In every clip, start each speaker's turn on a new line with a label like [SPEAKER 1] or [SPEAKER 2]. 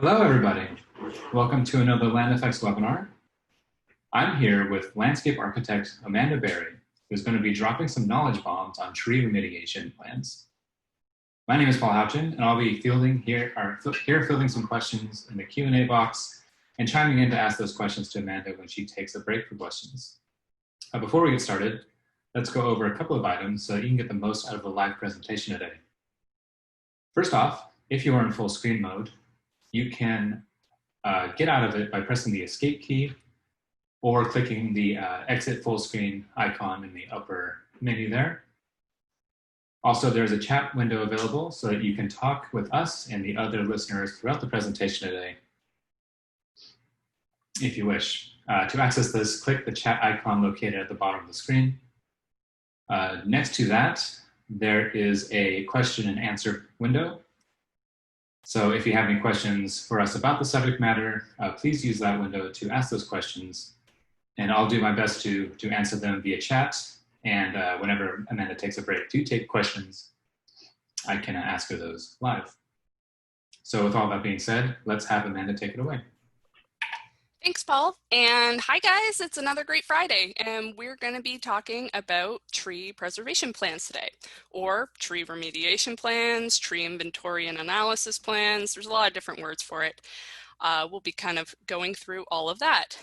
[SPEAKER 1] Hello, everybody. Welcome to another Land Effects webinar. I'm here with landscape architect Amanda Berry, who's going to be dropping some knowledge bombs on tree remediation plans. My name is Paul Houchin, and I'll be fielding some questions in the Q&A box and chiming in to ask those questions to Amanda when she takes a break for questions. Before we get started, let's go over a couple of items so that you can get the most out of the live presentation today. First off, if you are in full screen mode, you can get out of it by pressing the escape key or clicking the exit full screen icon in the upper menu there. Also, there's a chat window available so that you can talk with us and the other listeners throughout the presentation today, if you wish. To access this, click the chat icon located at the bottom of the screen. Next to that, there is a question and answer window. So if you have any questions for us about the subject matter, please use that window to ask those questions. And I'll do my best to answer them via chat. And whenever Amanda takes a break to take questions, I can ask her those live. So with all that being said, let's have Amanda take it away.
[SPEAKER 2] Thanks, Paul. And hi, guys. It's another great Friday, and we're going to be talking about tree preservation plans today, or tree remediation plans, tree inventory and analysis plans. There's a lot of different words for it. We'll be kind of going through all of that.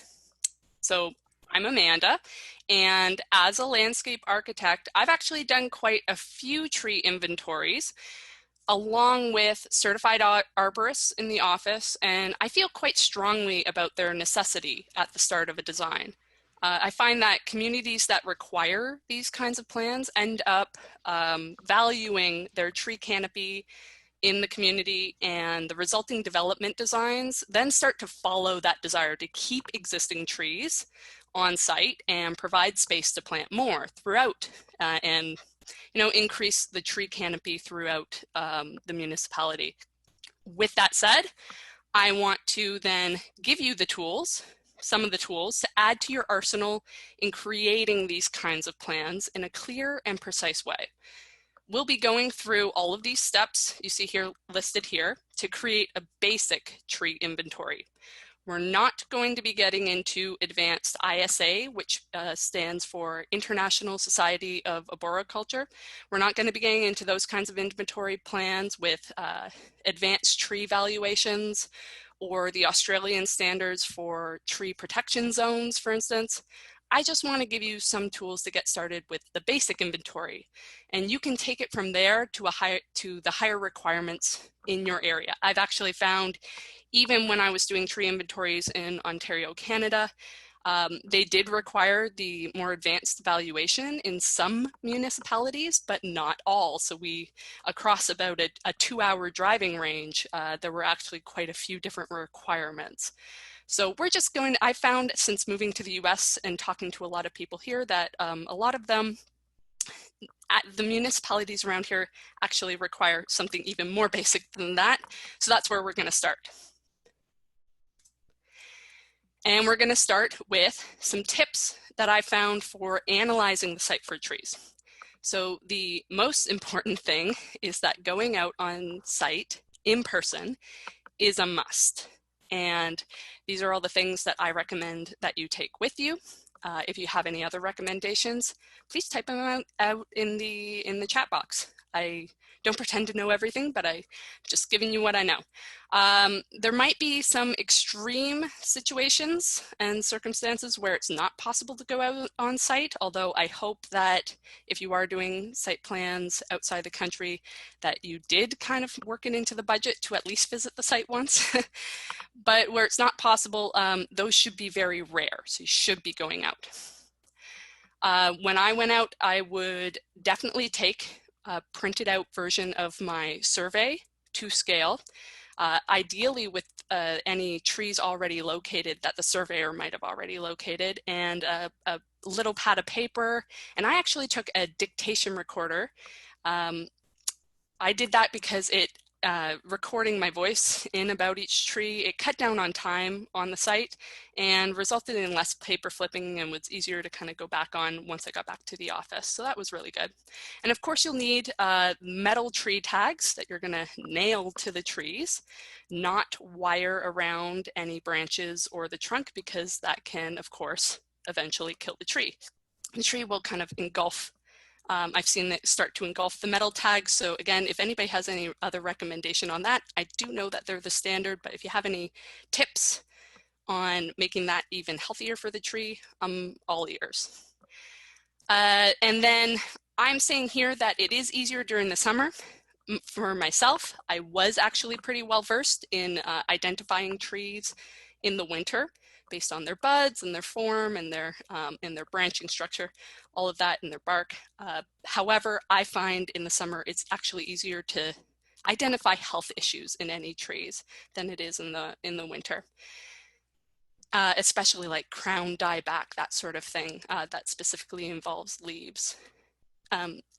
[SPEAKER 2] So I'm Amanda, and as a landscape architect, I've actually done quite a few tree inventories along with certified arborists in the office, and I feel quite strongly about their necessity at the start of a design. I find that communities that require these kinds of plans end up valuing their tree canopy in the community, and the resulting development designs then start to follow that desire to keep existing trees on site and provide space to plant more throughout and increase the tree canopy throughout the municipality. With that said, I want to then give you the tools, some of the tools to add to your arsenal in creating these kinds of plans in a clear and precise way. We'll be going through all of these steps you see here listed here to create a basic tree inventory. We're not going to be getting into advanced ISA, which stands for International Society of Arboriculture. We're not going to be getting into those kinds of inventory plans with advanced tree valuations or the Australian standards for tree protection zones, for instance. I just want to give you some tools to get started with the basic inventory, and you can take it from there to the higher requirements in your area. I've actually found, even when I was doing tree inventories in Ontario, Canada, they did require the more advanced valuation in some municipalities, but not all. So across about a 2-hour driving range, there were actually quite a few different requirements. So I found since moving to the US and talking to a lot of people here that a lot of them, the municipalities around here actually require something even more basic than that. So that's where we're going to start. And we're going to start with some tips that I found for analyzing the site for trees. So the most important thing is that going out on site in person is a must. And these are all the things that I recommend that you take with you. If you have any other recommendations, please type them out in the chat box. I don't pretend to know everything, but I'm just giving you what I know. There might be some extreme situations and circumstances where it's not possible to go out on site, although I hope that if you are doing site plans outside the country, that you did kind of work it into the budget to at least visit the site once. But where it's not possible, those should be very rare, so you should be going out. When I went out, I would definitely take a printed out version of my survey to scale, ideally with any trees already located that the surveyor might have already located, and a little pad of paper. And I actually took a dictation recorder. I did that because it recording my voice in about each tree. It cut down on time on the site and resulted in less paper flipping and was easier to kind of go back on once I got back to the office. So that was really good. And of course, you'll need metal tree tags that you're going to nail to the trees, not wire around any branches or the trunk, because that can, of course, eventually kill the tree. The tree will kind of engulf. I've seen it start to engulf the metal tags. So again, if anybody has any other recommendation on that, I do know that they're the standard, but if you have any tips on making that even healthier for the tree, I'm all ears. And then I'm saying here that it is easier during the summer. For myself, I was actually pretty well versed in identifying trees in the winter based on their buds and their form and their branching structure, all of that, and their bark. However, I find in the summer it's actually easier to identify health issues in any trees than it is in the winter. Especially like crown dieback, that sort of thing, that specifically involves leaves.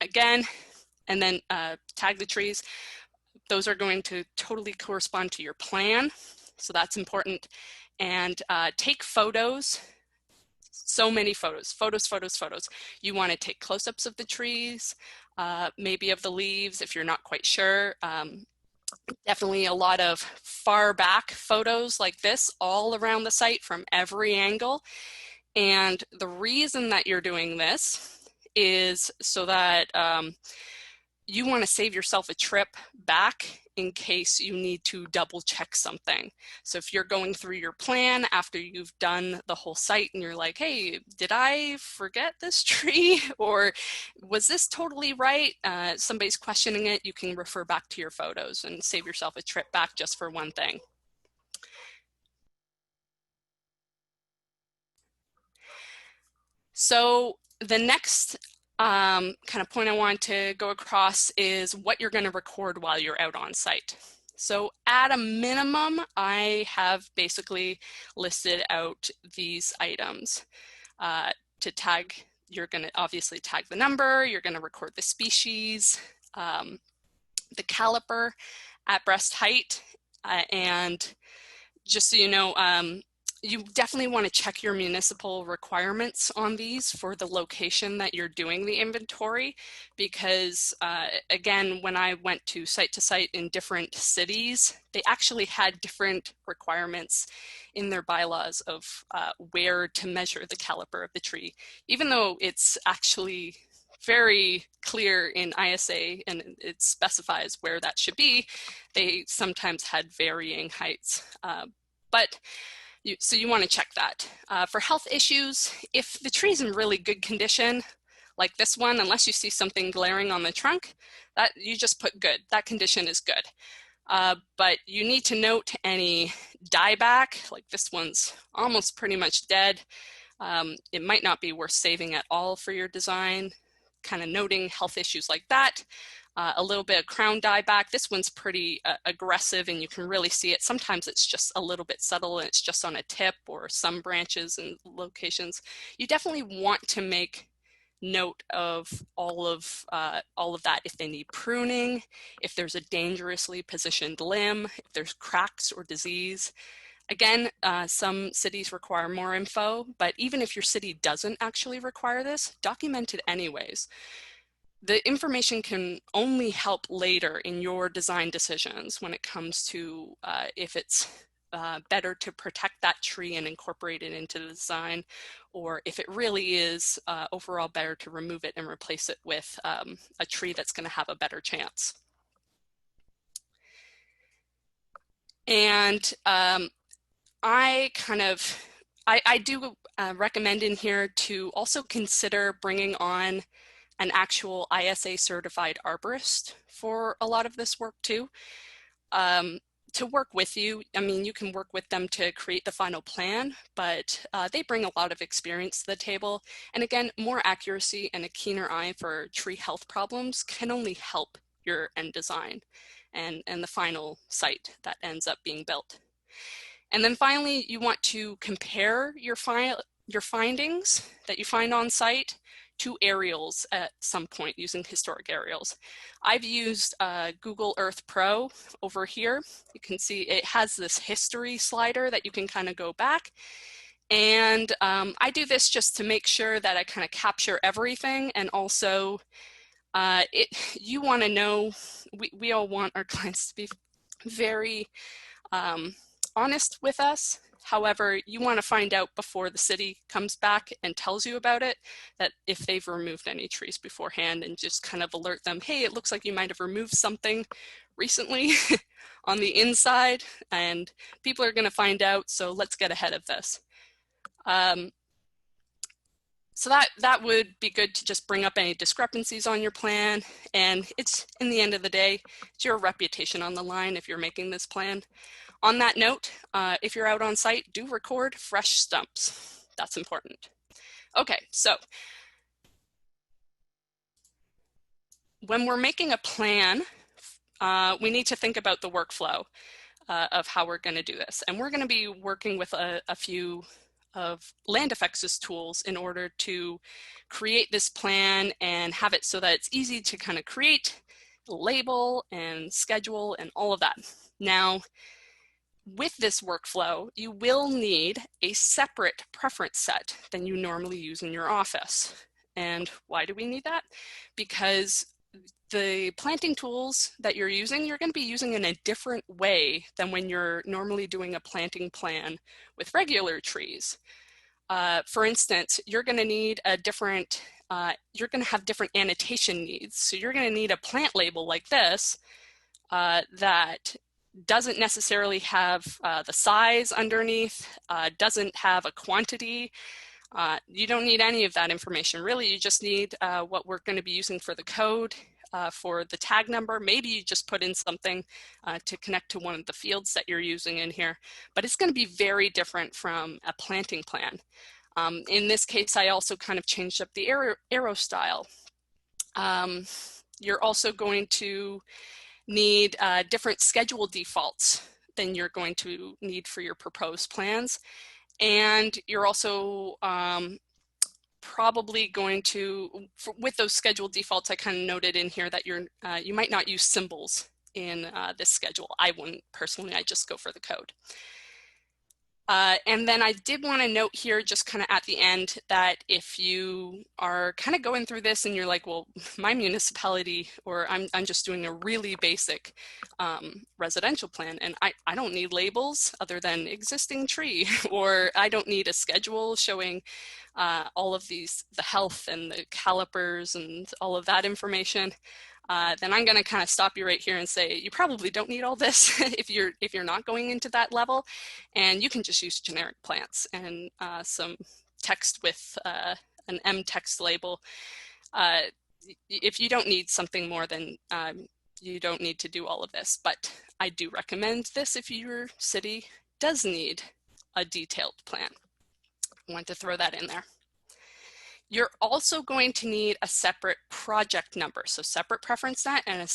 [SPEAKER 2] Again, and then tag the trees. Those are going to totally correspond to your plan, so that's important. And take photos, so many photos. You want to take close-ups of the trees, maybe of the leaves if you're not quite sure. Definitely a lot of far back photos like this all around the site from every angle. And the reason that you're doing this is so that you want to save yourself a trip back in case you need to double check something. So if you're going through your plan after you've done the whole site and you're like, hey, did I forget this tree? Or was this totally right? Somebody's questioning it, you can refer back to your photos and save yourself a trip back just for one thing. So the next kind of point I want to go across is what you're going to record while you're out on site. So at a minimum, I have basically listed out these items. To tag, you're going to obviously tag the number, you're going to record the species, the caliper at breast height, and just so you know, you definitely want to check your municipal requirements on these for the location that you're doing the inventory, because again, when I went to site in different cities, they actually had different requirements in their bylaws of where to measure the caliper of the tree, even though it's actually very clear in ISA and it specifies where that should be. They sometimes had varying heights, so you want to check that. For health issues, if the tree's in really good condition, like this one, unless you see something glaring on the trunk, that you just put good. That condition is good. But you need to note any dieback, like this one's almost pretty much dead. It might not be worth saving at all for your design, kind of noting health issues like that. A little bit of crown dieback. This one's pretty aggressive and you can really see it. Sometimes it's just a little bit subtle and it's just on a tip or some branches and locations. You definitely want to make note of all of that. If they need pruning, if there's a dangerously positioned limb, if there's cracks or disease. Again, some cities require more info, but even if your city doesn't actually require this, document it anyways. The information can only help later in your design decisions when it comes to if it's better to protect that tree and incorporate it into the design, or if it really is overall better to remove it and replace it with a tree that's going to have a better chance. And I do recommend in here to also consider bringing on an actual ISA certified arborist for a lot of this work too. To work with you, I mean, you can work with them to create the final plan, but they bring a lot of experience to the table. And again, more accuracy and a keener eye for tree health problems can only help your end design and the final site that ends up being built. And then finally, you want to compare your findings that you find on site to aerials at some point using historic aerials. I've used Google Earth Pro over here. You can see it has this history slider that you can kind of go back. And I do this just to make sure that I kind of capture everything, and also you want to know, we all want our clients to be very honest with us. However, you want to find out before the city comes back and tells you about it, that if they've removed any trees beforehand, and just kind of alert them, hey, it looks like you might have removed something recently on the inside, and people are going to find out, so let's get ahead of this. So that would be good to just bring up any discrepancies on your plan. And it's, in the end of the day, it's your reputation on the line if you're making this plan. On that note, if you're out on site, do record fresh stumps. That's important. Okay, so when we're making a plan, we need to think about the workflow of how we're going to do this. And we're going to be working with a few of land effects' tools in order to create this plan and have it so that it's easy to kind of create, label, and schedule, and all of that. Now, with this workflow, you will need a separate preference set than you normally use in your office. And why do we need that? Because the planting tools that you're going to be using in a different way than when you're normally doing a planting plan with regular trees. For instance, you're going to need a different, you're going to have different annotation needs. So you're going to need a plant label like this that doesn't necessarily have the size underneath, doesn't have a quantity. You don't need any of that information. Really, you just need what we're going to be using for the code. For the tag number, maybe you just put in something to connect to one of the fields that you're using in here, but it's going to be very different from a planting plan. In this case, I also kind of changed up the arrow style. You're also going to need different schedule defaults than you're going to need for your proposed plans. And you're also probably going to, with those schedule defaults, I kind of noted in here that you might not use symbols in this schedule. I wouldn't personally, I just go for the code. And then I did want to note here, just kind of at the end, that if you are kind of going through this and you're like, well, my municipality, or I'm just doing a really basic residential plan, and I don't need labels other than existing tree, or I don't need a schedule showing all of these, the health and the calipers and all of that information, then I'm going to kind of stop you right here and say you probably don't need all this if you're not going into that level, and you can just use generic plants and some text with an M text label. If you don't need something more, then you don't need to do all of this, but I do recommend this if your city does need a detailed plan. I want to throw that in there. You're also going to need a separate project number. So separate preference set and a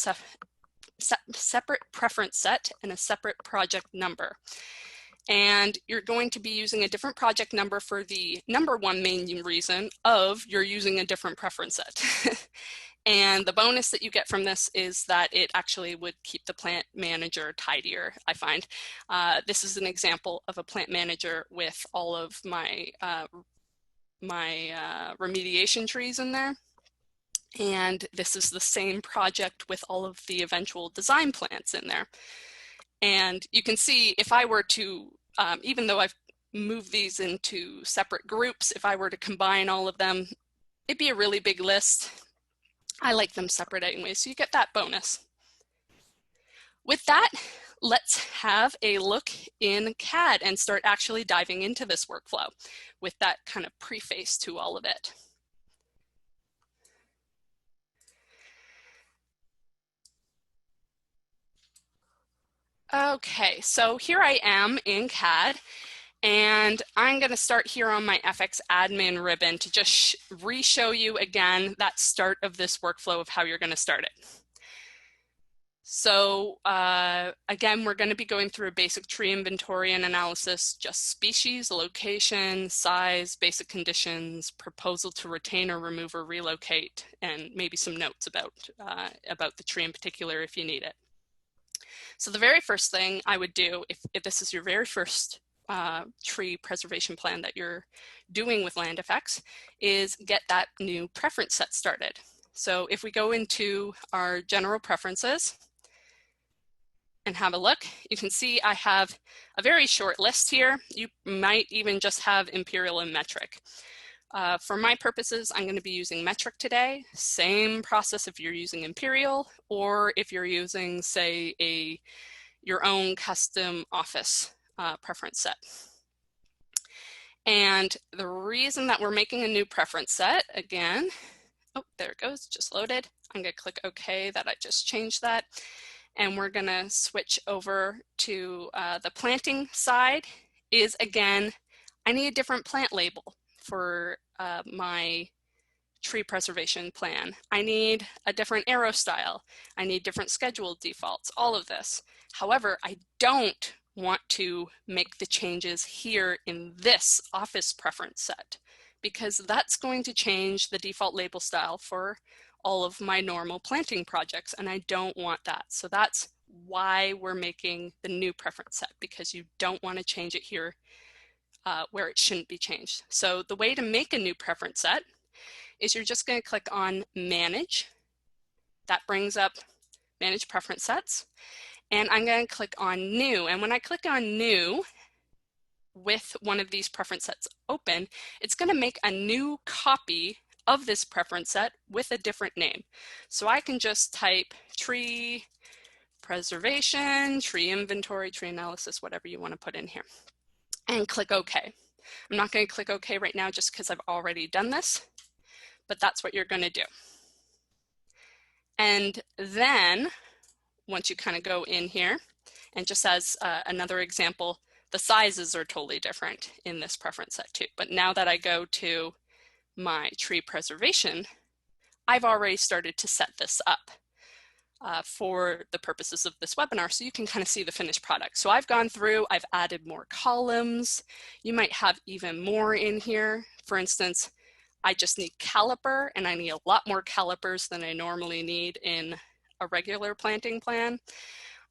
[SPEAKER 2] separate preference set and a separate project number. And you're going to be using a different project number for the number one main reason of you're using a different preference set. And the bonus that you get from this is that it actually would keep the plant manager tidier, I find. This is an example of a plant manager with all of my remediation trees in there. And this is the same project with all of the eventual design plans in there. And you can see if I were to, even though I've moved these into separate groups, if I were to combine all of them, it'd be a really big list. I like them separate anyway, so you get that bonus. With that, let's have a look in CAD and start actually diving into this workflow with that kind of preface to all of it. Okay, so here I am in CAD, and I'm going to start here on my FX admin ribbon to just re-show you again that start of this workflow of how you're going to start it. So again, we're going to be going through a basic tree inventory and analysis, just species, location, size, basic conditions, proposal to retain or remove or relocate, and maybe some notes about the tree in particular if you need it. So the very first thing I would do, if this is your very first tree preservation plan that you're doing with Land Effects, is get that new preference set started. So if we go into our general preferences and have a look, you can see I have a very short list here. You might even just have imperial and metric. For my purposes, I'm going to be using metric today. Same process if you're using imperial, or if you're using, say, your own custom office preference set. And the reason that we're making a new preference set, again, oh, there it goes, just loaded. I'm going to click OK that I just changed that. And we're going to switch over to the planting side. Is, again, I need a different plant label for my tree preservation plan. I need a different arrow style. I need different schedule defaults, all of this. However, I don't want to make the changes here in this office preference set, because that's going to change the default label style for all of my normal planting projects, and I don't want that. So that's why we're making the new preference set, because you don't want to change it here where it shouldn't be changed. So the way to make a new preference set is you're just going to click on Manage. That brings up Manage Preference Sets. And I'm going to click on New. And when I click on New with one of these preference sets open, it's going to make a new copy of this preference set with a different name. So I can just type tree preservation, tree inventory, tree analysis, whatever you want to put in here, and click OK. I'm not going to click OK right now just because I've already done this, but that's what you're going to do. And then once you kind of go in here, and just as another example, the sizes are totally different in this preference set too. But now that I go to my tree preservation, I've already started to set this up for the purposes of this webinar, so you can kind of see the finished product. So I've gone through, I've added more columns. You might have even more in here. For instance, I just need caliper, and I need a lot more calipers than I normally need in a regular planting plan.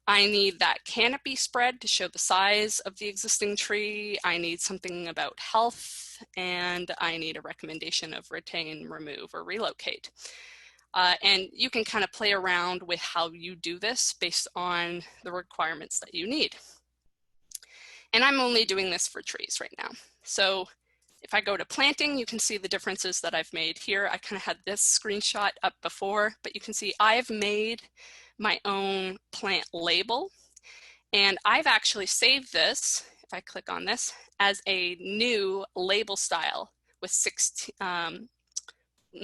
[SPEAKER 2] I need that canopy spread to show the size of the existing tree. I need something about health, and I need a recommendation of retain, remove, or relocate. And you can kind of play around with how you do this based on the requirements that you need. And I'm only doing this for trees right now. So if I go to planting, you can see the differences that I've made here. I kind of had this screenshot up before, but you can see I've made my own plant label, and I've actually saved this, if I click on this, as a new label style with 16,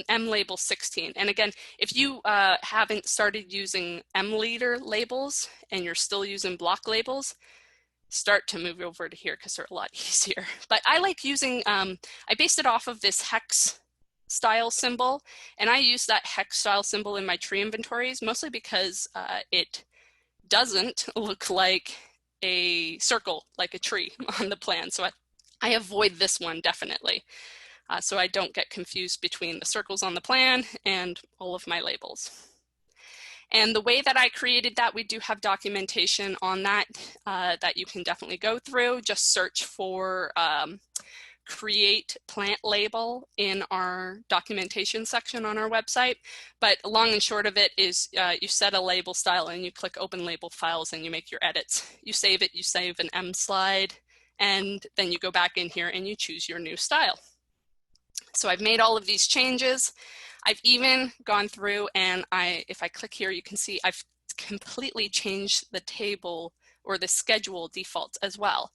[SPEAKER 2] M label 16. And again, if you haven't started using M liter labels and you're still using block labels, start to move over to here because they're a lot easier. But I like using, I based it off of this hex style symbol, and I use that hex style symbol in my tree inventories mostly because it doesn't look like a circle, like a tree on the plan. So I avoid this one definitely. So I don't get confused between the circles on the plan and all of my labels. And the way that I created that, we do have documentation on that that you can definitely go through. Just search for create plant label in our documentation section on our website. But long and short of it is you set a label style and you click open label files and you make your edits. You save it, you save an M slide, and then you go back in here and you choose your new style. So I've made all of these changes. I've even gone through and if I click here, you can see I've completely changed the table or the schedule defaults as well.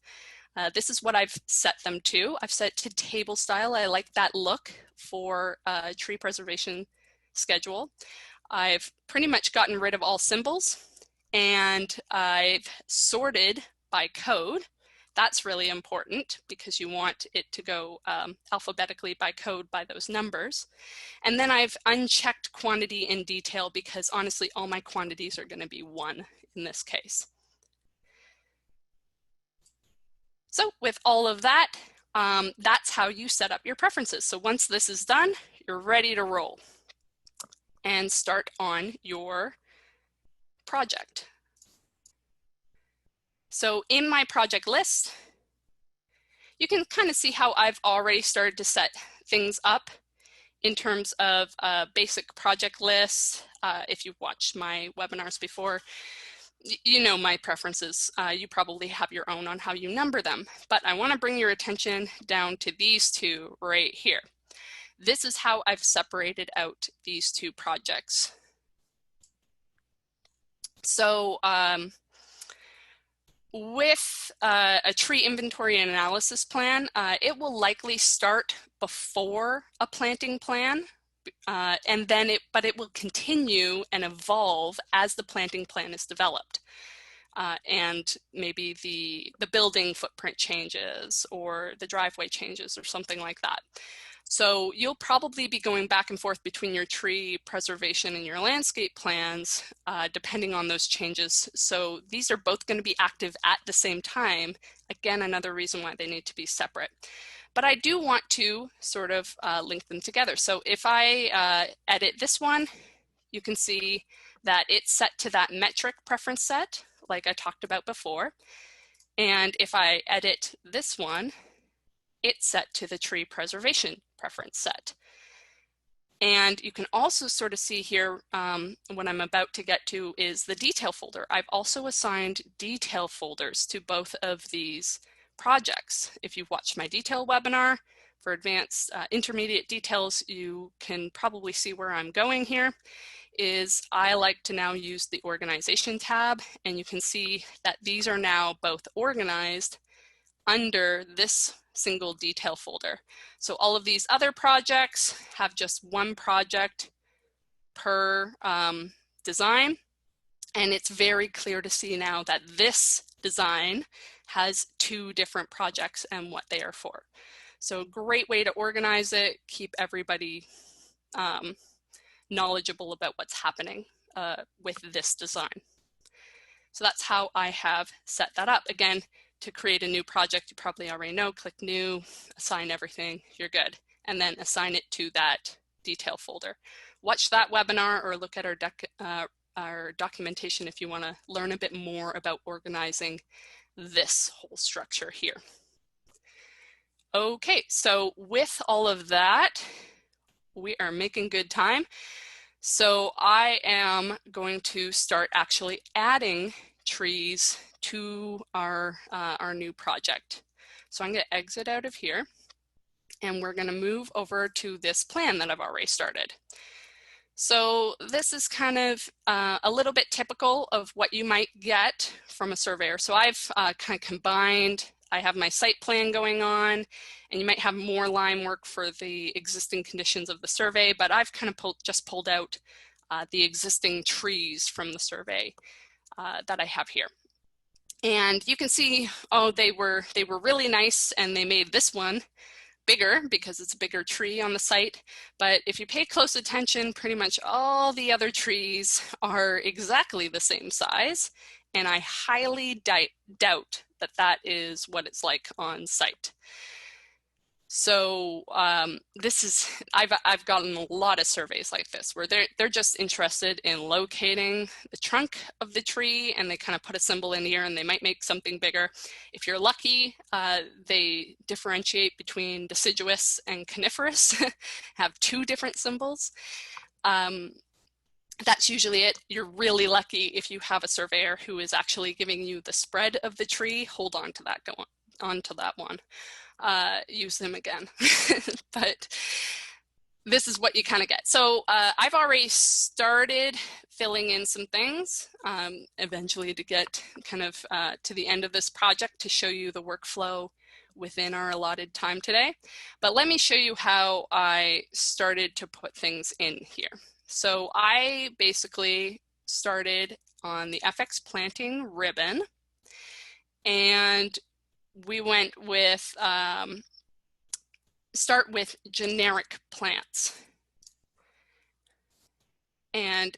[SPEAKER 2] This is what I've set them to. I've set to table style. I like that look for a tree preservation schedule. I've pretty much gotten rid of all symbols, and I've sorted by code that's really important because you want it to go alphabetically by code by those numbers. And then I've unchecked quantity and detail because honestly, all my quantities are going to be 1 in this case. So with all of that, that's how you set up your preferences. So once this is done, you're ready to roll and start on your project. So in my project list, you can kind of see how I've already started to set things up in terms of a basic project list. If you've watched my webinars before, you know my preferences. You probably have your own on how you number them, but I want to bring your attention down to these two right here. This is how I've separated out these two projects. So with a tree inventory and analysis plan, it will likely start before a planting plan. And then but it will continue and evolve as the planting plan is developed. And maybe the building footprint changes or the driveway changes or something like that. So you'll probably be going back and forth between your tree preservation and your landscape plans, depending on those changes. So these are both going to be active at the same time. Again, another reason why they need to be separate. But I do want to sort of link them together. So if I edit this one, you can see that it's set to that metric preference set, like I talked about before. And if I edit this one, it's set to the tree preservation preference set. And you can also sort of see here, what I'm about to get to is the detail folder. I've also assigned detail folders to both of these projects. If you've watched my detail webinar for advanced intermediate details, you can probably see where I'm going here. Is I like to now use the organization tab, and you can see that these are now both organized under this single detail folder. So all of these other projects have just one project per design, and it's very clear to see now that this design has 2 different projects and what they are for. So a great way to organize it, keep everybody knowledgeable about what's happening with this design. So that's how I have set that up. Again, to create a new project, you probably already know, click new, assign everything, you're good. And then assign it to that detail folder. Watch that webinar or look at our documentation if you want to learn a bit more about organizing this whole structure here. Okay, so with all of that, we are making good time. So I am going to start actually adding trees to our new project. So I'm going to exit out of here, and we're going to move over to this plan that I've already started. So this is kind of a little bit typical of what you might get from a surveyor. So I've kind of combined, I have my site plan going on, and you might have more line work for the existing conditions of the survey, but I've kind of just pulled out the existing trees from the survey that I have here. And you can see, oh, they were really nice, and they made this one bigger because it's a bigger tree on the site. But if you pay close attention, pretty much all the other trees are exactly the same size. And I highly doubt that that is what it's like on site. So I've gotten a lot of surveys like this where they're just interested in locating the trunk of the tree, and they kind of put a symbol in here and they might make something bigger. If you're lucky, they differentiate between deciduous and coniferous, have 2 different symbols. That's usually it. You're really lucky if you have a surveyor who is actually giving you the spread of the tree. Hold on to that, go on to that one. Use them again. But this is what you kind of get. So I've already started filling in some things eventually to get kind of to the end of this project to show you the workflow within our allotted time today. But let me show you how I started to put things in here. So I basically started on the FX planting ribbon, and we went with, start with generic plants. And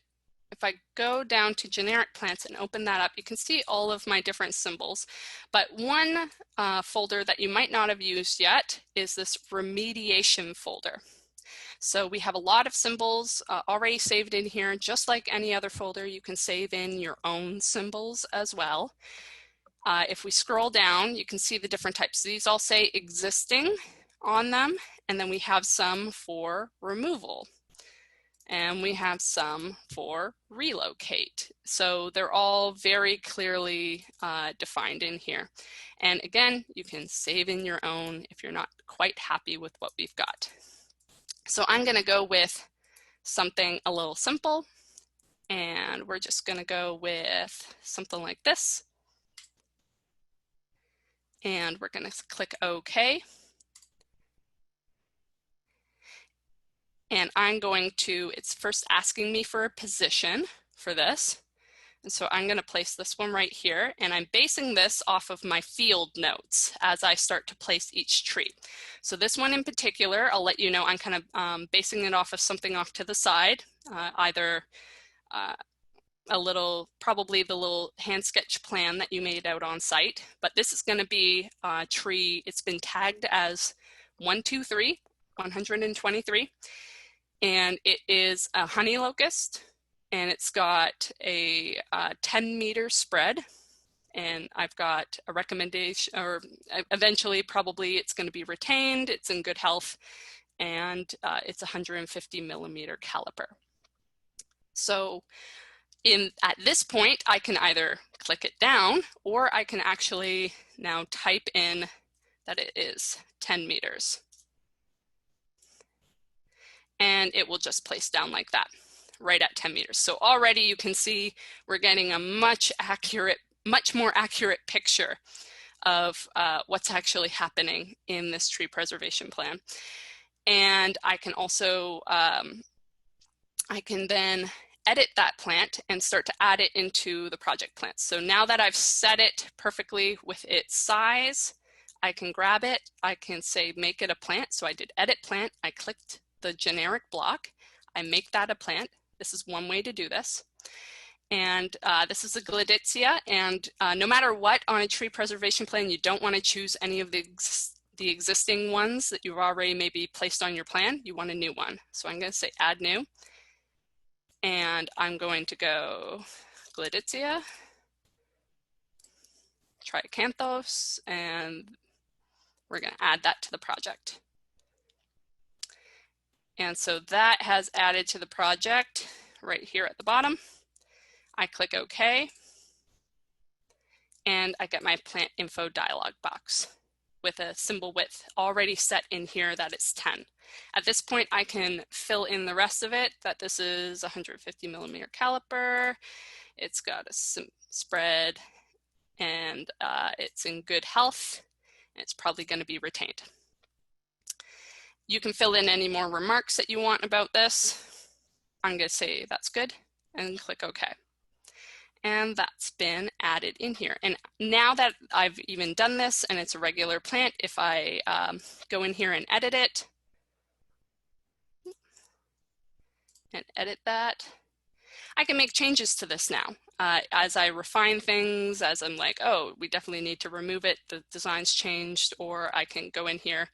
[SPEAKER 2] if I go down to generic plants and open that up, you can see all of my different symbols. But one folder that you might not have used yet is this remediation folder. So we have a lot of symbols already saved in here. Just like any other folder, you can save in your own symbols as well. If we scroll down, you can see the different types. These all say existing on them, and then we have some for removal. And we have some for relocate. So they're all very clearly defined in here. And again, you can save in your own if you're not quite happy with what we've got. So I'm going to go with something a little simple, and we're just going to go with something like this. And we're going to click OK. And I'm going to, it's first asking me for a position for this. And so I'm going to place this one right here, and I'm basing this off of my field notes as I start to place each tree. So this one in particular, I'll let you know, I'm kind of basing it off of something off to the side, either a little, probably the little hand sketch plan that you made out on site, but this is going to be a tree, it's been tagged as 123, 123. And it is a honey locust, and it's got a 10-meter spread, and I've got a recommendation, or eventually probably it's going to be retained, it's in good health, and it's 150 millimeter caliper. So at this point, I can either click it down, or I can actually now type in that it is 10 meters. And it will just place down like that, right at 10 meters. So already you can see we're getting a much more accurate picture of what's actually happening in this tree preservation plan. And I can also, I can then edit that plant and start to add it into the project plant. So now that I've set it perfectly with its size, I can grab it, I can say make it a plant. So I did edit plant, I clicked the generic block, I make that a plant. This is one way to do this. And this is a Gladitsia, and no matter what on a tree preservation plan, you don't want to choose any of the existing ones that you've already maybe placed on your plan. You want a new one. So I'm going to say add new, and I'm going to go Gladitsia, Triacanthos, and we're going to add that to the project. And so that has added to the project right here at the bottom. I click OK, and I get my plant info dialog box with a symbol width already set in here that it's 10. At this point, I can fill in the rest of it, that this is 150 millimeter caliper, it's got a spread, and it's in good health, and it's probably going to be retained. You can fill in any more remarks that you want about this. I'm going to say that's good and click OK. And that's been added in here. And now that I've even done this and it's a regular plant, if I go in here and edit it and edit that, I can make changes to this now. As I refine things, as I'm like, oh, we definitely need to remove it, the design's changed, or I can go in here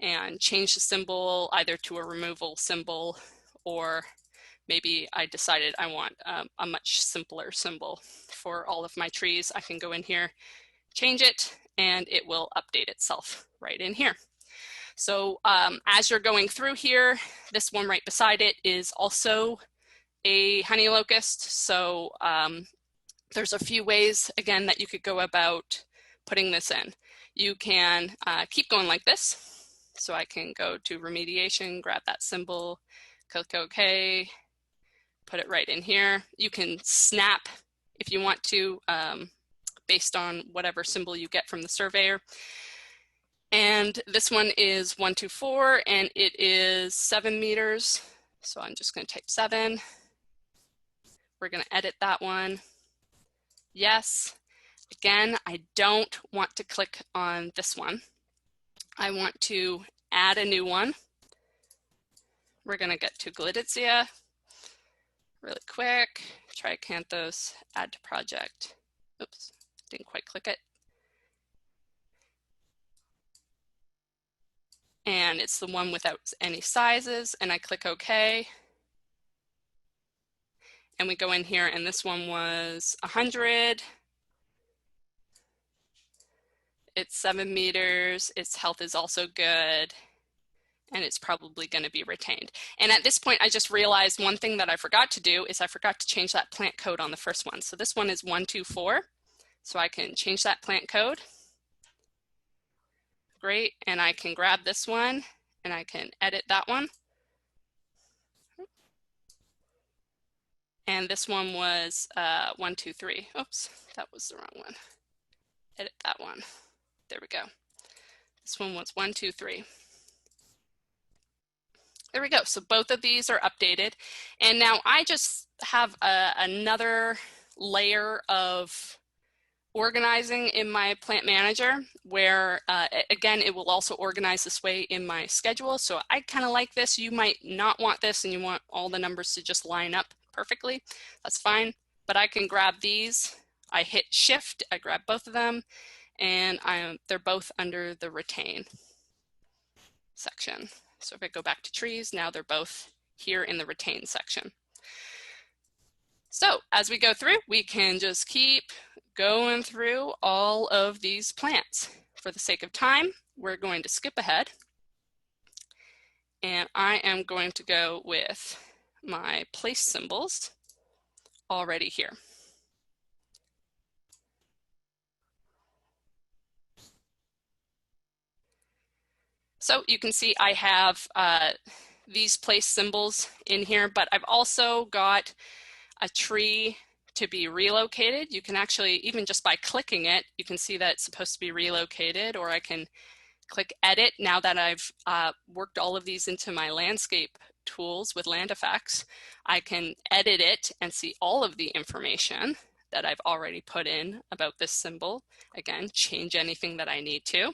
[SPEAKER 2] and change the symbol either to a removal symbol, or maybe I decided I want a much simpler symbol for all of my trees. I can go in here, change it, and it will update itself right in here. So as you're going through here, this one right beside it is also a honey locust. So there's a few ways, again, that you could go about putting this in. You can keep going like this. So I can go to remediation, grab that symbol, click OK, put it right in here. You can snap if you want to, based on whatever symbol you get from the surveyor. And this one is 124, and it is 7 meters. So I'm just going to type 7. We're going to edit that one. Yes. Again, I don't want to click on this one. I want to add a new one. We're going to get to Glitizia really quick. Triacanthos, add to project. Oops, didn't quite click it. And it's the one without any sizes, and I click OK. And we go in here, and this one was 100. It's 7 meters. Its health is also good. And it's probably going to be retained. And at this point, I just realized one thing that I forgot to do is I forgot to change that plant code on the first one. So this one is 124. So I can change that plant code. Great. And I can grab this one and I can edit that one. And this one was 123. Oops, that was the wrong one. Edit that one. There we go. This one was 123. There we go. So both of these are updated. And now I just have another layer of organizing in my plant manager where, again, it will also organize this way in my schedule. So I kind of like this. You might not want this and you want all the numbers to just line up perfectly. That's fine. But I can grab these. I hit Shift. I grab both of them. And they're both under the retain section. So if I go back to trees, now they're both here in the retain section. So as we go through, we can just keep going through all of these plants. For the sake of time, we're going to skip ahead. And I am going to go with my place symbols already here. So you can see I have these place symbols in here, but I've also got a tree to be relocated. You can actually, even just by clicking it, you can see that it's supposed to be relocated, or I can click edit. Now that I've worked all of these into my landscape tools with land effects, I can edit it and see all of the information that I've already put in about this symbol. Again, change anything that I need to.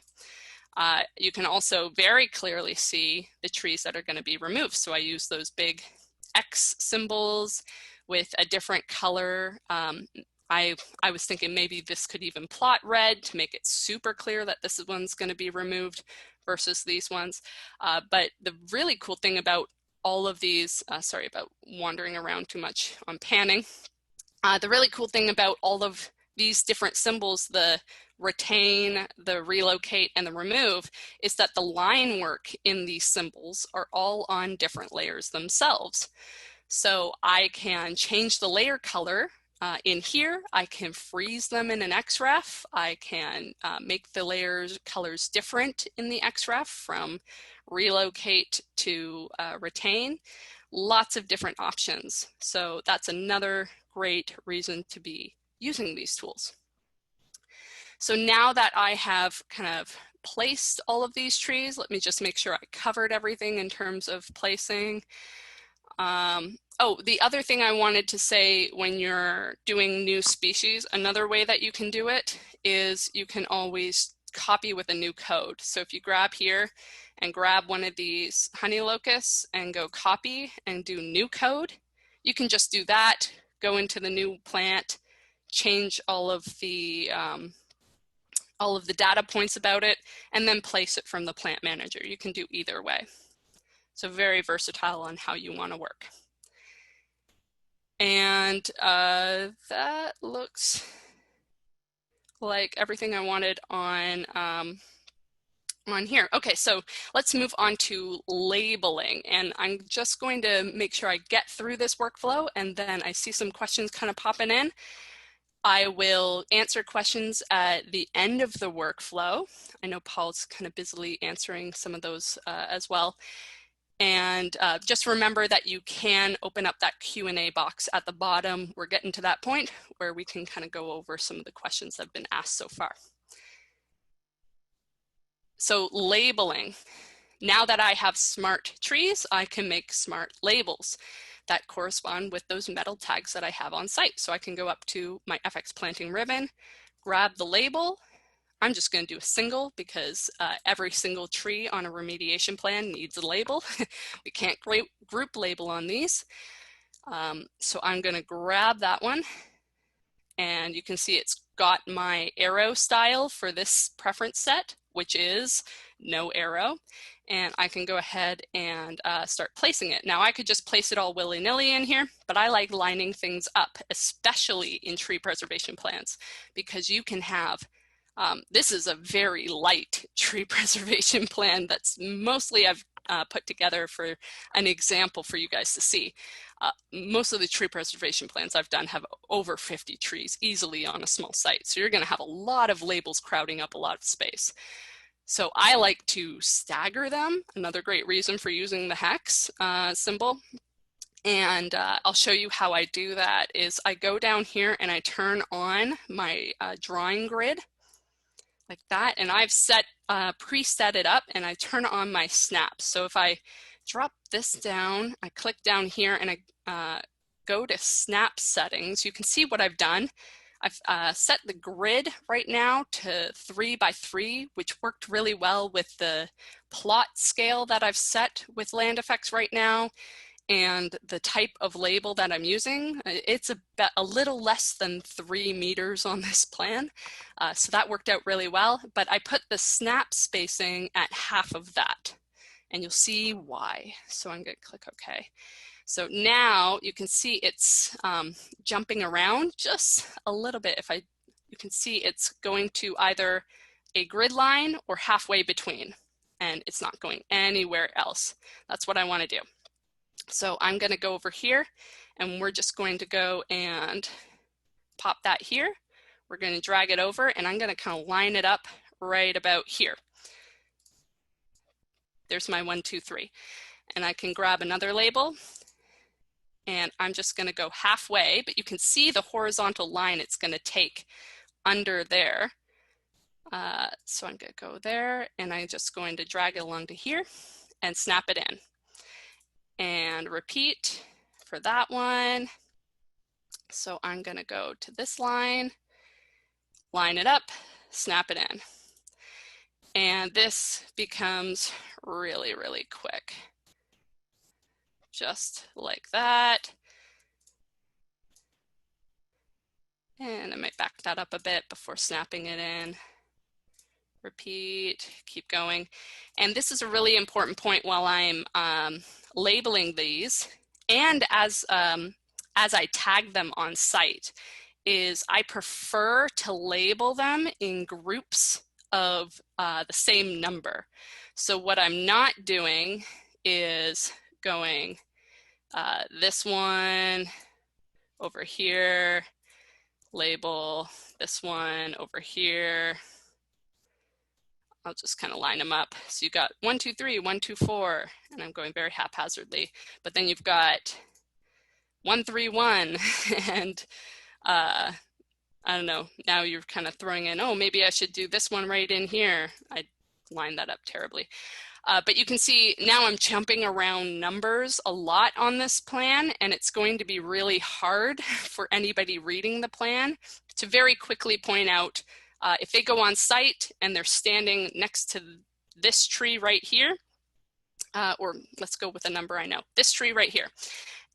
[SPEAKER 2] You can also very clearly see the trees that are going to be removed. So I use those big X symbols with a different color. I was thinking maybe this could even plot red to make it super clear that this one's going to be removed versus these ones. But the really cool thing about all of these, sorry about wandering around too much on panning. The really cool thing about all of these different symbols, the retain, the relocate, and the remove, is that the line work in these symbols are all on different layers themselves. So I can change the layer color in here. I can freeze them in an XREF. I can make the layers colors different in the XREF from relocate to retain. Lots of different options. So that's another great reason to be using these tools. So now that I have kind of placed all of these trees, let me just make sure I covered everything in terms of placing. Oh, the other thing I wanted to say when you're doing new species, another way that you can do it is you can always copy with a new code. So if you grab here and grab one of these honey locusts and go copy and do new code, you can just do that, go into the new plant, change all of the data points about it, and then place it from the plant manager. You can do either way. So very versatile on how you want to work. And that looks like everything I wanted on here. Okay, so let's move on to labeling. And I'm just going to make sure I get through this workflow, and then I see some questions kind of popping in. I will answer questions at the end of the workflow. I know Paul's kind of busily answering some of those as well. And just remember that you can open up that Q&A box at the bottom. We're getting to that point where we can kind of go over some of the questions that have been asked so far. So labeling. Now that I have smart trees, I can make smart labels that correspond with those metal tags that I have on site. So I can go up to my FX planting ribbon, grab the label. I'm just going to do a single because every single tree on a remediation plan needs a label. We can't group label on these. So I'm going to grab that one, and you can see it's got my arrow style for this preference set, which is no arrow. And I can go ahead and start placing it. Now I could just place it all willy-nilly in here, but I like lining things up, especially in tree preservation plans, because you can have this is a very light tree preservation plan that's mostly I've put together for an example for you guys to see. Most of the tree preservation plans I've done have over 50 trees easily on a small site. So you're going to have a lot of labels crowding up a lot of space. So I like to stagger them. Another great reason for using the hex symbol. And I'll show you how I do that is I go down here and I turn on my drawing grid like that, and I've preset it up, and I turn on my snaps. So if I drop this down, I click down here and I go to snap settings, you can see what I've done. I've set the grid right now to 3 by 3, which worked really well with the plot scale that I've set with land effects right now. And the type of label that I'm using, it's a little less than 3 meters on this plan. So that worked out really well, but I put the snap spacing at half of that, and you'll see why. So I'm gonna click OK. So now you can see it's jumping around just a little bit. You can see it's going to either a grid line or halfway between, and it's not going anywhere else. That's what I want to do. So I'm going to go over here, and we're just going to go and pop that here. We're going to drag it over, and I'm going to kind of line it up right about here. There's my 1, 2, 3. And I can grab another label, and I'm just going to go halfway, but you can see the horizontal line it's going to take under there. So I'm going to go there, and I'm just going to drag it along to here and snap it in. And repeat for that one. So I'm going to go to this line, line it up, snap it in. And this becomes really, really quick. Just like that. And I might back that up a bit before snapping it in. Repeat, keep going. And this is a really important point while I'm labeling these, and as I tag them on site, is I prefer to label them in groups of the same number. So what I'm not doing is going this one over here, label this one over here. I'll just kind of line them up. So you got 1, 2, 3, 1, 2, 4, and I'm going very haphazardly. But then you've got 1, 3, 1, and I don't know, now you're kind of throwing in, oh, maybe I should do this one right in here. I lined that up terribly. But you can see now I'm jumping around numbers a lot on this plan, and it's going to be really hard for anybody reading the plan to very quickly point out if they go on site and they're standing next to this tree right here, or let's go with a number I know, this tree right here,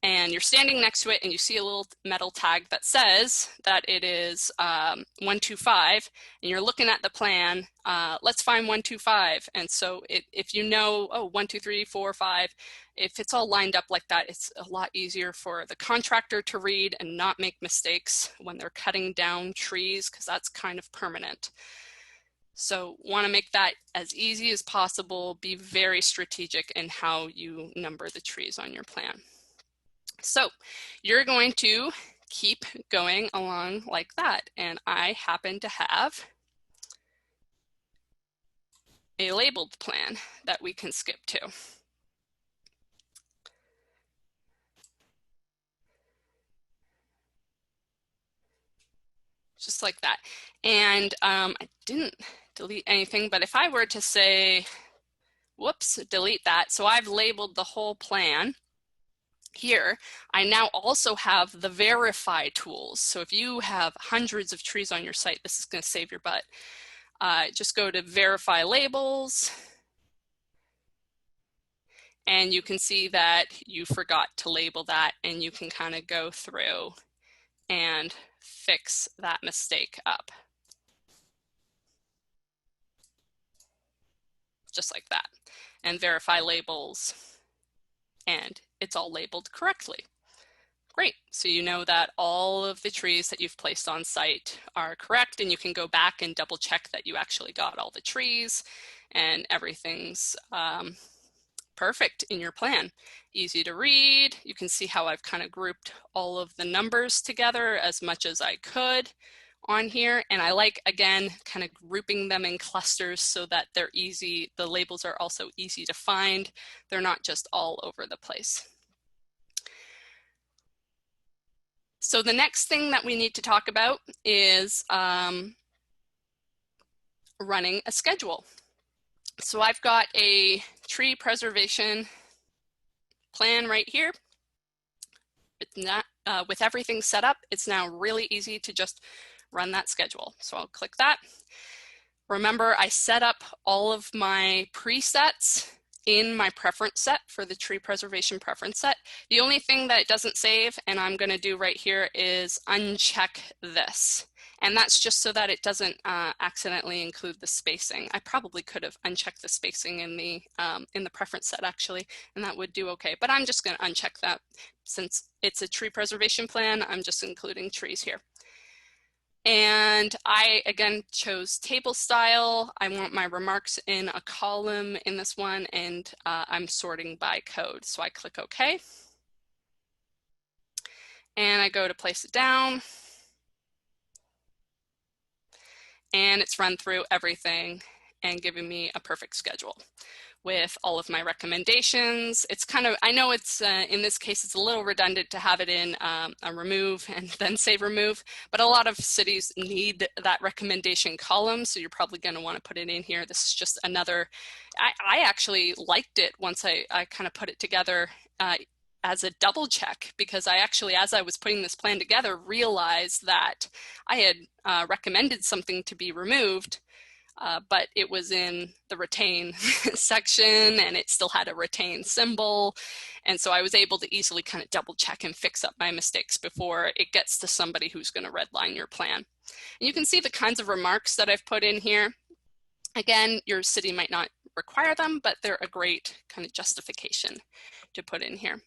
[SPEAKER 2] and you're standing next to it and you see a little metal tag that says that it is 125, and you're looking at the plan, let's find 125. And so if you know, oh, 1, 2, 3, 4, 5, if it's all lined up like that, it's a lot easier for the contractor to read and not make mistakes when they're cutting down trees, because that's kind of permanent. So want to make that as easy as possible. Be very strategic in how you number the trees on your plan. So you're going to keep going along like that. And I happen to have a labeled plan that we can skip to. Just like that. And I didn't delete anything, but if I were to say, whoops, delete that. So I've labeled the whole plan. Here, I now also have the verify tools. So if you have hundreds of trees on your site, this is going to save your butt. Just go to verify labels, and you can see that you forgot to label that, and you can kind of go through and fix that mistake up. Just like that. And verify labels, and it's all labeled correctly. Great, so you know that all of the trees that you've placed on site are correct, and you can go back and double check that you actually got all the trees and everything's perfect in your plan. Easy to read. You can see how I've kind of grouped all of the numbers together as much as I could on here. And I like, again, kind of grouping them in clusters so that they're easy. The labels are also easy to find. They're not just all over the place. So the next thing that we need to talk about is running a schedule. So I've got a tree preservation plan right here. With everything set up, it's now really easy to just run that schedule. So I'll click that. Remember, I set up all of my presets in my preference set for the tree preservation preference set. The only thing that it doesn't save, and I'm going to do right here, is uncheck this. And that's just so that it doesn't accidentally include the spacing. I probably could have unchecked the spacing in the preference set actually, and that would do okay. But I'm just going to uncheck that. Since it's a tree preservation plan, I'm just including trees here. And I, again, chose table style. I want my remarks in a column in this one, and I'm sorting by code. So I click OK. And I go to place it down. And it's run through everything and giving me a perfect schedule with all of my recommendations. It's kind of, I know it's, in this case, it's a little redundant to have it in a remove and then say remove, but a lot of cities need that recommendation column, so you're probably going to want to put it in here. This is just another, I actually liked it once I kind of put it together as a double check, because I actually, as I was putting this plan together, realized that I had recommended something to be removed, but it was in the retain section and it still had a retain symbol. And so I was able to easily kind of double check and fix up my mistakes before it gets to somebody who's going to redline your plan. And you can see the kinds of remarks that I've put in here. Again, your city might not require them, but they're a great kind of justification to put in here.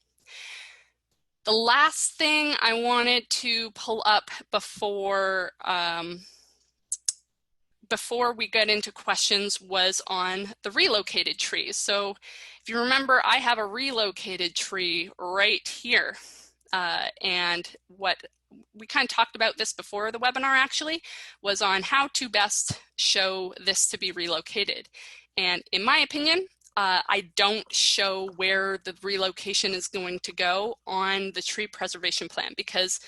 [SPEAKER 2] The last thing I wanted to pull up before we get into questions was on the relocated trees. So if you remember, I have a relocated tree right here. And what we kind of talked about this before the webinar actually, was on how to best show this to be relocated. And in my opinion, I don't show where the relocation is going to go on the tree preservation plan, because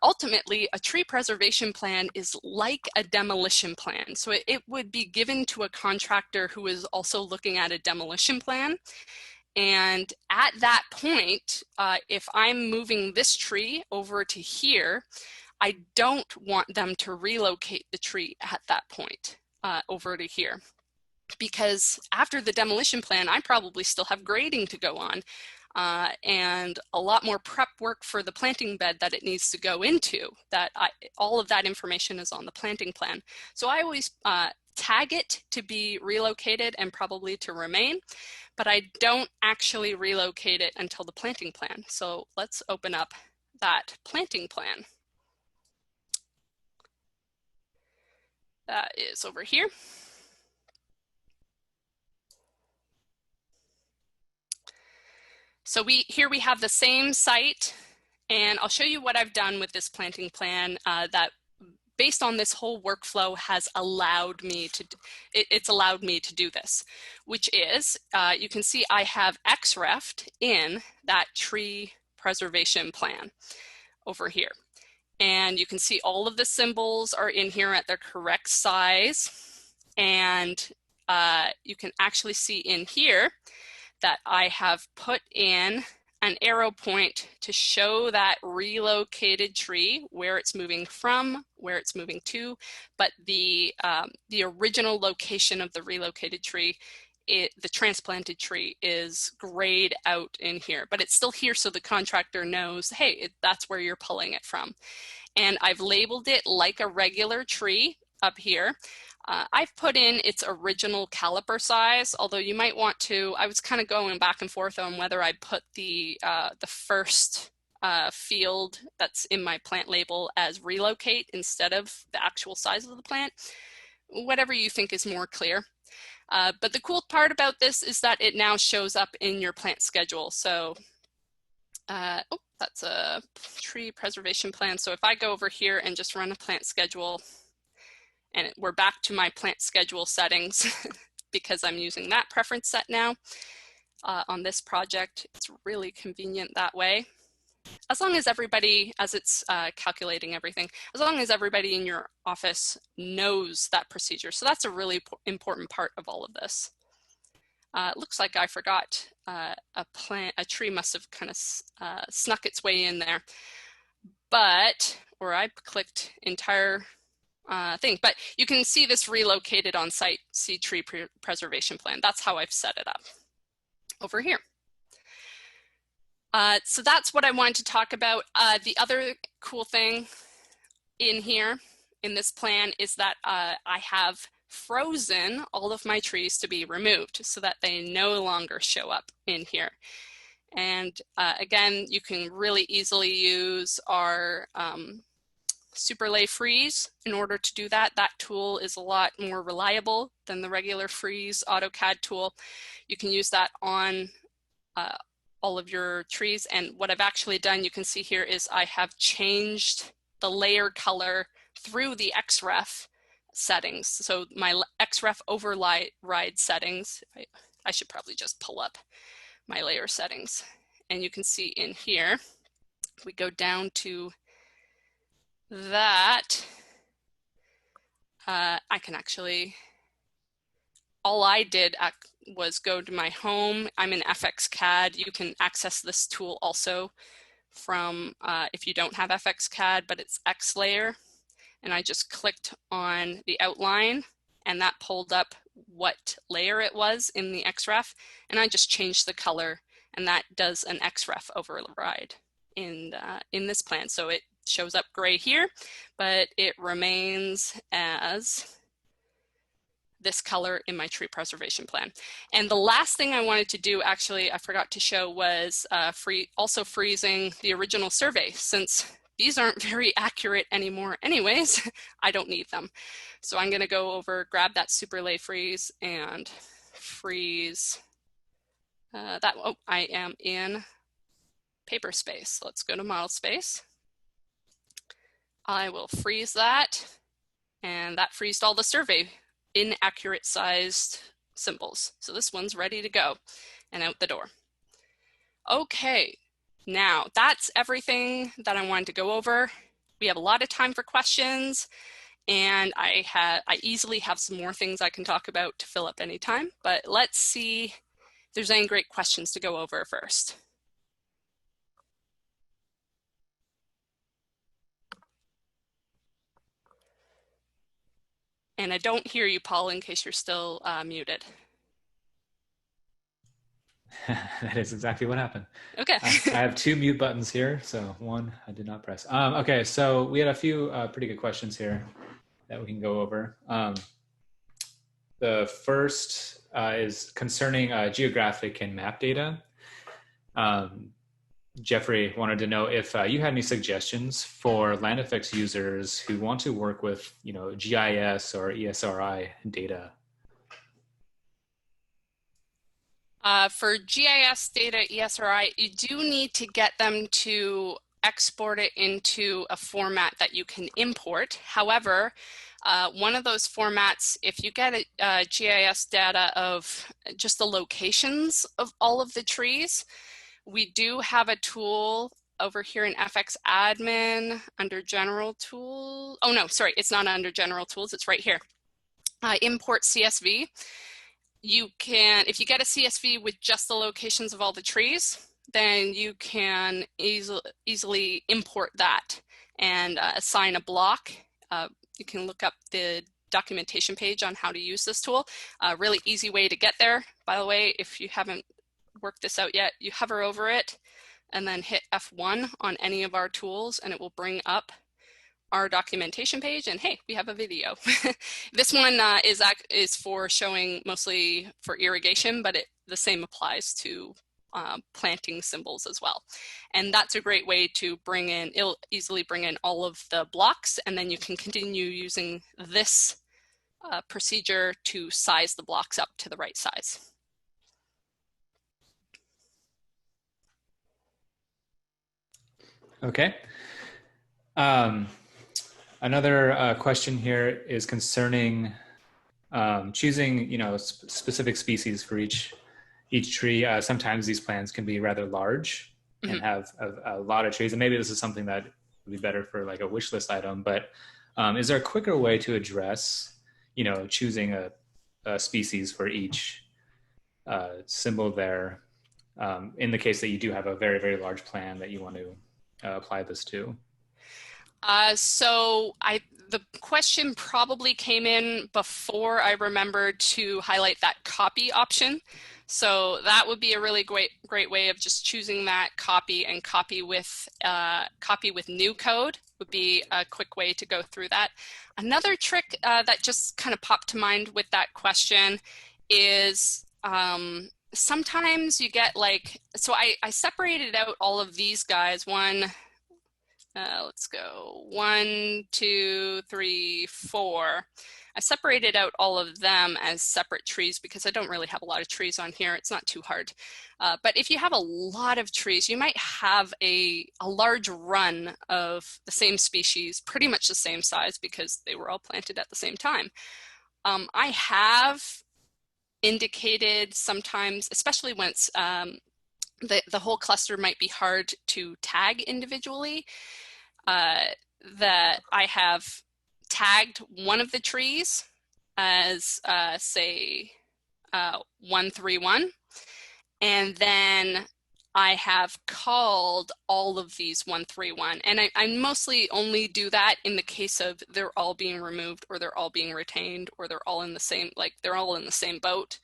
[SPEAKER 2] ultimately a tree preservation plan is like a demolition plan. So it would be given to a contractor who is also looking at a demolition plan. And at that point, if I'm moving this tree over to here, I don't want them to relocate the tree at that point over to here. Because after the demolition plan, I probably still have grading to go on and a lot more prep work for the planting bed that it needs to go into. All of that information is on the planting plan. So I always tag it to be relocated and probably to remain, but I don't actually relocate it until the planting plan. So let's open up that planting plan. That is over here. So here we have the same site, and I'll show you what I've done with this planting plan that based on this whole workflow has allowed me to, it's allowed me to do this, which is, you can see I have XREF'd in that tree preservation plan over here. And you can see all of the symbols are in here at their correct size. And you can actually see in here that I have put in an arrow point to show that relocated tree, where it's moving from, where it's moving to, but the original location of the relocated tree, the transplanted tree, is grayed out in here, but it's still here so the contractor knows, hey, that's where you're pulling it from. And I've labeled it like a regular tree up here. I've put in its original caliper size, although you might want to, I was kind of going back and forth on whether I'd put the first field that's in my plant label as relocate instead of the actual size of the plant. Whatever you think is more clear. But the cool part about this is that it now shows up in your plant schedule. So, oh, that's a tree preservation plan. So if I go over here and just run a plant schedule, and we're back to my plant schedule settings because I'm using that preference set now on this project. It's really convenient that way. As long as everybody, as it's calculating everything, as long as everybody in your office knows that procedure. So that's a really important part of all of this. Looks like I forgot a tree must have kind of snuck its way in there, or I clicked entire thing, but you can see this relocated on site seed tree preservation plan. That's how I've set it up over here. So that's what I wanted to talk about. The other cool thing in here in this plan is that I have frozen all of my trees to be removed so that they no longer show up in here. And again, you can really easily use our Superlay freeze in order to do that. That tool is a lot more reliable than the regular freeze AutoCAD tool. You can use that on all of your trees. And what I've actually done, you can see here, is I have changed the layer color through the XREF settings. So my XREF override settings, I should probably just pull up my layer settings. And you can see in here, we go down to that, I can actually, all I did was go to my home. I'm in FXCAD. You can access this tool also from, if you don't have FXCAD, but it's X layer. And I just clicked on the outline and that pulled up what layer it was in the XREF. And I just changed the color and that does an XREF override in this plan. So it shows up gray here, but it remains as this color in my tree preservation plan. And the last thing I wanted to do, actually, I forgot to show, was also freezing the original survey. Since these aren't very accurate anymore anyways, I don't need them. So I'm gonna go over, grab that Superlay freeze and freeze that. Oh, I am in paper space. Let's go to model space. I will freeze that, and that freezed all the survey inaccurate sized symbols. So this one's ready to go and out the door. Okay, now that's everything that I wanted to go over. We have a lot of time for questions, and I easily have some more things I can talk about to fill up any time, but let's see if there's any great questions to go over first. And I don't hear you, Paul, in case you're still muted.
[SPEAKER 1] That is exactly what happened.
[SPEAKER 2] Okay.
[SPEAKER 1] I have two mute buttons here, so one I did not press. Okay, so we had a few pretty good questions here that we can go over. The first is concerning geographic and map data. Jeffrey wanted to know if you had any suggestions for LandFX users who want to work with, GIS or ESRI data.
[SPEAKER 2] For GIS data, ESRI, you do need to get them to export it into a format that you can import. However, one of those formats, if you get GIS data of just the locations of all of the trees, we do have a tool over here in FX Admin under General Tools. Oh no, sorry, it's not under General Tools, it's right here. Import CSV. You can, if you get a CSV with just the locations of all the trees, then you can easily import that and assign a block. You can look up the documentation page on how to use this tool. A really easy way to get there, by the way, if you haven't worked this out yet, you hover over it and then hit F1 on any of our tools and it will bring up our documentation page, and hey, we have a video. This one is for showing mostly for irrigation, but the same applies to planting symbols as well. And that's a great way to it'll easily bring in all of the blocks, and then you can continue using this procedure to size the blocks up to the right size.
[SPEAKER 1] Okay. Another question here is concerning choosing, specific species for each tree. Sometimes these plants can be rather large and have a lot of trees, and maybe this is something that would be better for like a wish list item. But is there a quicker way to address, choosing a species for each symbol there, in the case that you do have a very, very large plan that you want to apply this to?
[SPEAKER 2] The question probably came in before I remembered to highlight that copy option. So that would be a really great way of just choosing that copy, and copy with new code would be a quick way to go through that. Another trick that just kind of popped to mind with that question is sometimes you get so I separated out all of these guys. Let's go 1, 2, 3, 4. I separated out all of them as separate trees because I don't really have a lot of trees on here. It's not too hard. But if you have a lot of trees, you might have a large run of the same species, pretty much the same size because they were all planted at the same time. I have indicated sometimes, especially when it's the whole cluster might be hard to tag individually, that I have tagged one of the trees as say 131, and then I have called all of these 131, and I mostly only do that in the case of they're all being removed or they're all being retained or they're all in the same, they're all in the same boat.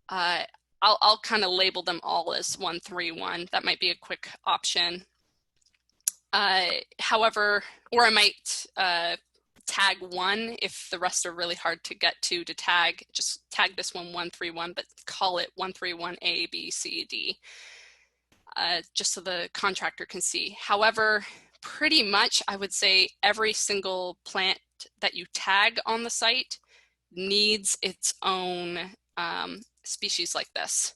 [SPEAKER 2] I'll kind of label them all as 131. That might be a quick option. However, or I might tag one if the rest are really hard to get to tag. Just tag this one 131, but call it 131 A, B, C, D, just so the contractor can see. However, pretty much I would say every single plant that you tag on the site needs its own species like this.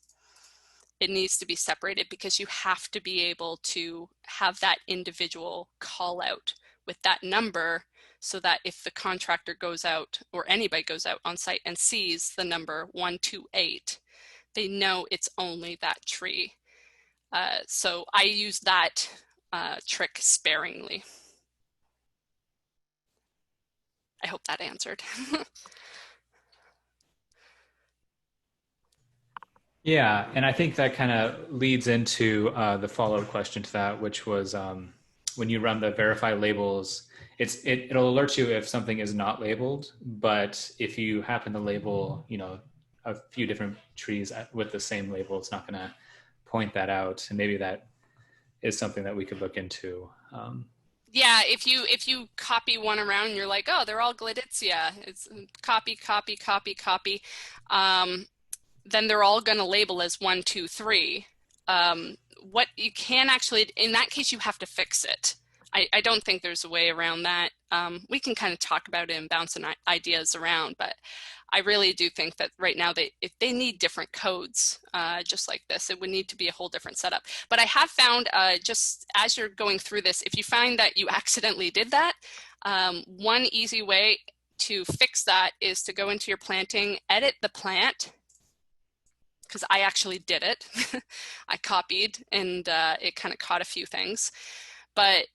[SPEAKER 2] It needs to be separated because you have to be able to have that individual call out with that number, so that if the contractor goes out or anybody goes out on site and sees the number 128, they know it's only that tree. So I use that trick sparingly. I hope that answered.
[SPEAKER 1] Yeah, and I think that kind of leads into the follow-up question to that, which was when you run the verify labels, it'll alert you if something is not labeled, but if you happen to label, a few different trees with the same label, it's not going to point that out, and maybe that is something that we could look into.
[SPEAKER 2] Yeah, if you copy one around and you're like, oh, they're all Gladitzia, it's copy, copy, copy, copy. Then they're all going to label as 1, 2, 3. What you can actually, in that case, you have to fix it. I don't think there's a way around that. We can kind of talk about it and bounce ideas around, but I really do think that right now if they need different codes, just like this, it would need to be a whole different setup. But I have found, just as you're going through this, if you find that you accidentally did that, one easy way to fix that is to go into your planting, edit the plant, because I actually did it. I copied, and it kind of caught a few things. But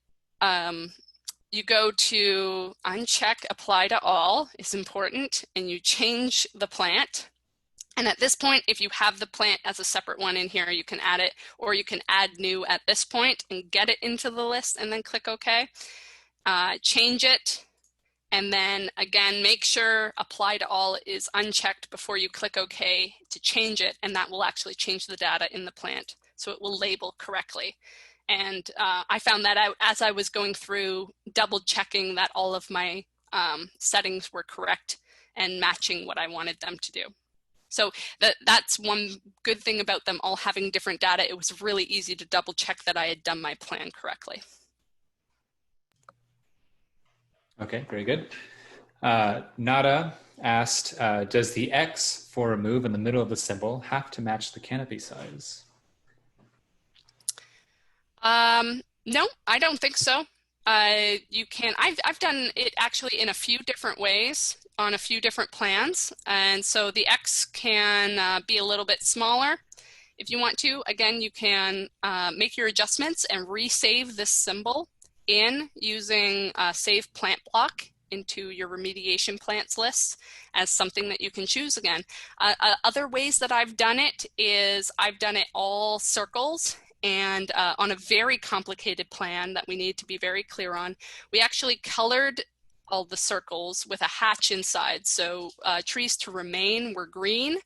[SPEAKER 2] you go to uncheck apply to all is important, and you change the plant, And at this point, if you have the plant as a separate one in here, you can add it, or you can add new at this point and get it into the list and then click OK. Change it, and then again, make sure apply to all is unchecked before you click OK to change it, and that will actually change the data in the plant. So it will label correctly. And I found that out as I was going through, double checking that all of my settings were correct and matching what I wanted them to do. So that's one good thing about them all having different data. It was really easy to double check that I had done my plan correctly.
[SPEAKER 1] Okay, very good. Nada asked, does the X for remove in the middle of the symbol have to match the canopy size?
[SPEAKER 2] No, I don't think so. You can, I've done it actually in a few different ways on a few different plans. And so the X can be a little bit smaller if you want to. Again, you can make your adjustments and resave this symbol in using Save Plant Block into your remediation plants list as something that you can choose again. Other ways that I've done it is I've done it all circles. And on a very complicated plan that we need to be very clear on, we actually colored all the circles with a hatch inside. So trees to remain were green,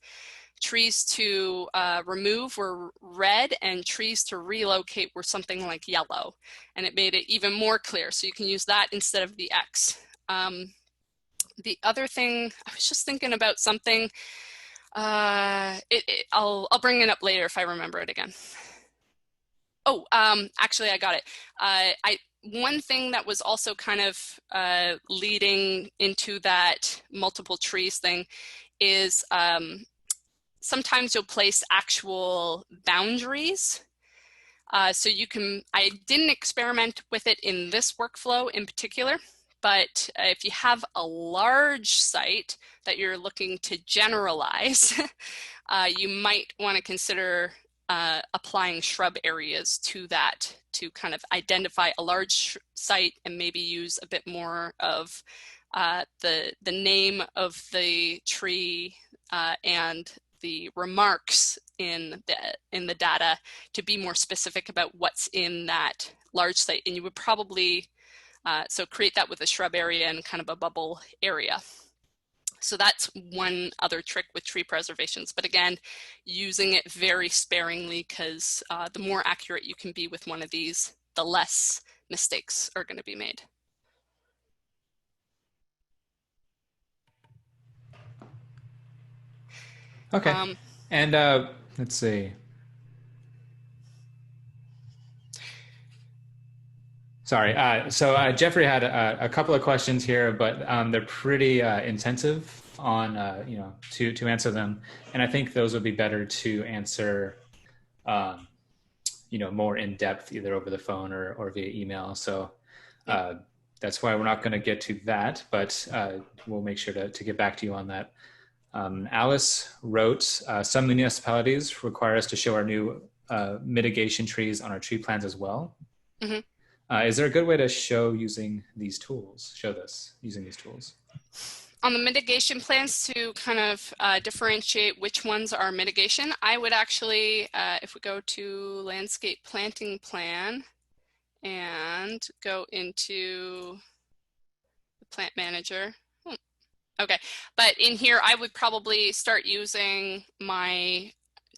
[SPEAKER 2] trees to remove were red, and trees to relocate were something like yellow. And it made it even more clear. So you can use that instead of the X. The other thing, I was just thinking about something. I'll bring it up later if I remember it again. Oh, actually, I got it. One thing that was also kind of leading into that multiple trees thing is sometimes you'll place actual boundaries. So you can, I didn't experiment with it in this workflow in particular, but if you have a large site that you're looking to generalize, you might want to consider applying shrub areas to that to kind of identify a large site and maybe use a bit more of the name of the tree and the remarks in the data to be more specific about what's in that large site. And you would probably so create that with a shrub area and kind of a bubble area. So that's one other trick with tree preservations. But again, using it very sparingly, because the more accurate you can be with one of these, the less mistakes are going to be made.
[SPEAKER 1] Okay. And let's see. Sorry. So Jeffrey had a couple of questions here, but they're pretty intensive on, to answer them. And I think those would be better to answer, more in depth, either over the phone or via email. So that's why we're not going to get to that, but we'll make sure to get back to you on that. Alice wrote, some municipalities require us to show our new mitigation trees on our tree plans as well. Mm-hmm. Is there a good way to show using these tools, using these tools?
[SPEAKER 2] On the mitigation plans, to kind of differentiate which ones are mitigation, I would actually, if we go to landscape planting plan and go into the plant manager. Okay, but in here, I would probably start using my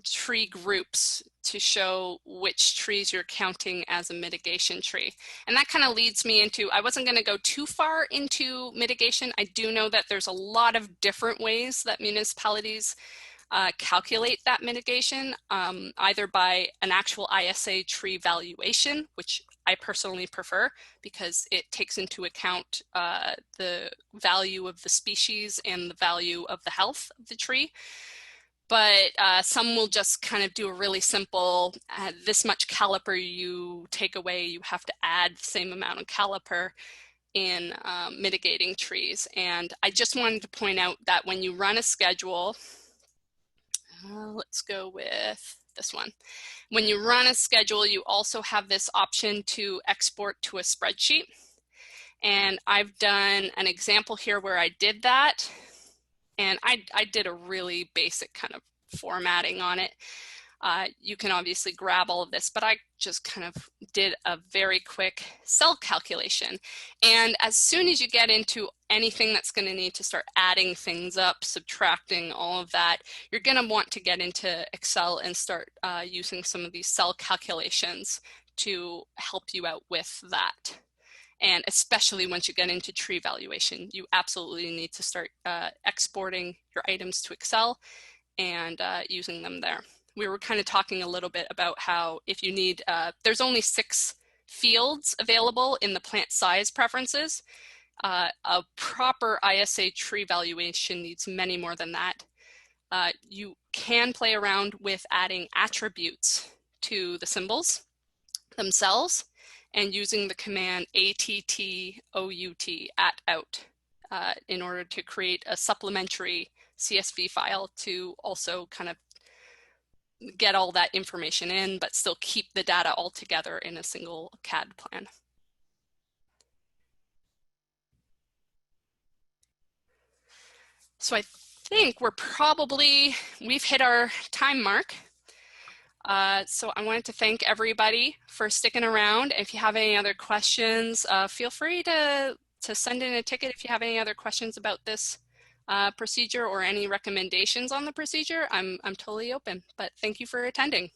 [SPEAKER 2] tree groups to show which trees you're counting as a mitigation tree. And that kind of leads me into, I wasn't going to go too far into mitigation. I do know that there's a lot of different ways that municipalities calculate that mitigation, either by an actual ISA tree valuation, which I personally prefer because it takes into account the value of the species and the value of the health of the tree. But some will just kind of do a really simple, this much caliper you take away, you have to add the same amount of caliper in mitigating trees. And I just wanted to point out that when you run a schedule, let's go with this one. When you run a schedule, you also have this option to export to a spreadsheet. And I've done an example here where I did that. And I did a really basic kind of formatting on it. You can obviously grab all of this, but I just kind of did a very quick cell calculation. And as soon as you get into anything that's going to need to start adding things up, subtracting, all of that, you're going to want to get into Excel and start using some of these cell calculations to help you out with that. And especially once you get into tree valuation, you absolutely need to start exporting your items to Excel and using them there. We were kind of talking a little bit about how if you need, there's only 6 fields available in the plant size preferences. A proper ISA tree valuation needs many more than that. You can play around with adding attributes to the symbols themselves and using the command ATTOUT in order to create a supplementary CSV file to also kind of get all that information in, but still keep the data all together in a single CAD plan. So I think we've hit our time mark. So I wanted to thank everybody for sticking around. If you have any other questions, feel free to send in a ticket if you have any other questions about this procedure or any recommendations on the procedure. I'm totally open, but thank you for attending.